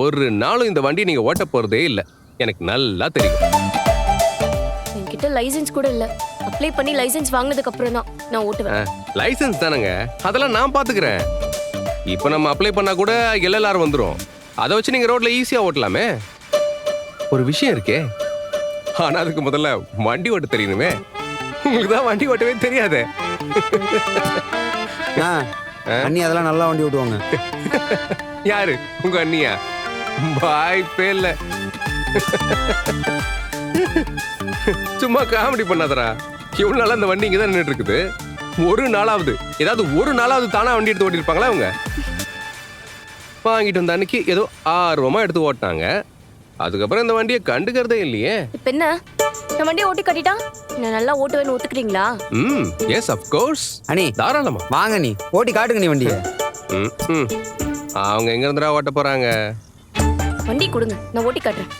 ஒரு நாளும் இந்த வண்டி நீங்க ஓட்ட போறதே இல்ல. எனக்கு நல்லா தெரியும். என்கிட்ட லைசென்ஸ் கூட இல்ல. அப்ளை பண்ணி லைசென்ஸ் வாங்குனதுக்கு அப்புறம் தான் நான் ஓட்டுவேன். லைசென்ஸ் தானங்க, அதெல்லாம் நான் பாத்துக்கிறேன். இப்போ நம்ம அப்ளை பண்ணா கூட LLR வந்துரும். அதை வச்சு நீங்க ரோட்ல ஈஸியா ஓட்டலாமே. ஒரு விஷயம் இருக்கே, ஆனா அதுக்கு முதல்ல வண்டி ஓட்ட தெரியணுமே. உங்களுக்கு தான் வண்டி ஓட்டவே தெரியாதே. அண்ணி அதெல்லாம் நல்லா வண்டி ஓட்டுவாங்க. யாரு உங்க அண்ணியா? வாய்ப்பே இல்ல. சும்மா காமெடி பண்ணாதரா. இவ்வளவு நாளா அந்த வண்டி இங்கதான் நின்றுட்டு இருக்குது. ஒரு நாளாவது தானா வண்டி எடுத்து ஓட்டிருப்பாங்களா அவங்க? வாங்கிட்டு வந்த அன்னைக்கு ஏதோ ஆர்வமா எடுத்து ஓட்டினாங்க. அதுக்கப்புறம் இந்த வண்டியை கண்டுக்கிறதே இல்லையே. இப்ப என்ன, நான் வண்டியை ஓட்டி கட்டிட்டா நான் நல்லா ஓட்டுவேன்னு ஒத்துக்கிறீங்களா? Yes of course. அண்ணி தாராளமா வாங்க, நீ ஓட்டி காட்டுங்க நீ வண்டியை. அவங்க எங்க இருந்துடா ஓட்ட போறாங்க? வண்டி கொடுங்க, நான் ஓட்டி காட்டுறேன்.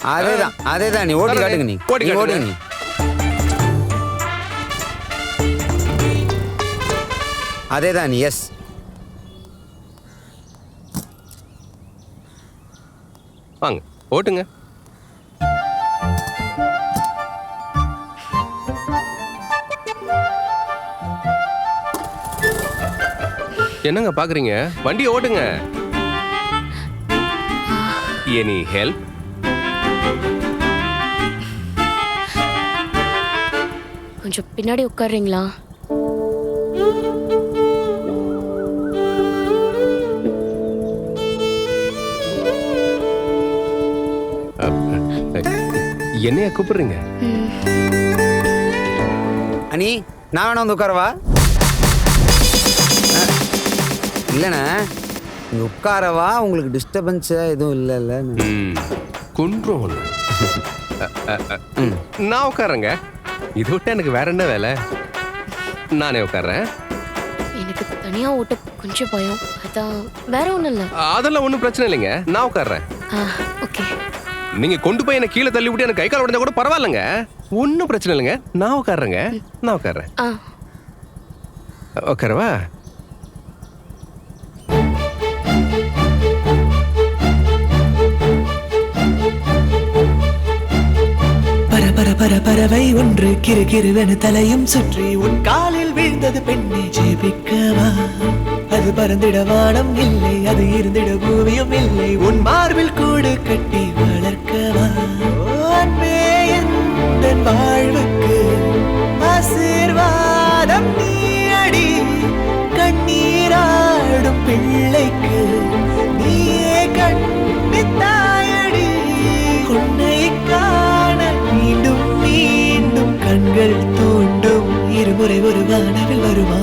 அதேதான் நீ ஓட்டி காட்டுங்க. நீ ஓட்டுங்க நீ. அதேதான் நீ. எஸ் வாங்க ஓட்டுங்க. என்னங்க பாக்குறீங்க? வண்டி ஓட்டுங்க. Any help? கொஞ்சம் பின்னாடி உட்கார்றீங்களா? என்னைய கூப்பிடுறீங்க? அண்ணி நான் வேணா வந்து உட்காரவா? இல்லைண்ணா இங்க உட்காரவா? உங்களுக்கு டிஸ்டர்பன்ஸ் எதுவும் இல்லைல்ல? குன்றும் நான் உட்காரங்க. இது விட்டு எனக்கு வேற என்ன வேலை? நானே உட்கார்றேன். எனக்கு தனியா ஓட்ட கொஞ்சம் பயம், அதான். வேற ஒண்ணும் இல்ல. அதெல்லாம் ஒண்ணும் பிரச்சனை இல்லைங்க, நான் உட்கார்றேன். ஓகே. நீங்க கொண்டு போய் என்ன கீழே தள்ளி விட்டு எனக்கு கை கால் உடைஞ்சா கூட பரவாயில்லைங்க, ஒன்னும் பிரச்சனை இல்லைங்க. நான் உட்கார்றேங்க. நான் உட்கார்றேன். உட்காரவா? பறவை ஒன்று கிறுகிறுவென தலையும் சுற்றி உன் காலில் வீழ்ந்தது பெண்ணை ஜெபிக்கவா? அது பறந்திட வானம் இல்லை, அது இருந்திட பூமியும் இல்லை, உன் மார்பில் கூடு கட்டி வளர்க்கவா? அன்பே என் வாழ்வுக்கு ஆசீர்வாதம் நீ அடி, கண்ணீராடும் பிள்ளைக்கு நீயே கண்ணித்தாயடி. உன்னை காண மீண்டும் மீண்டும் கண்கள் தோண்டும், இருமுறை ஒரு வானவில் வருமா?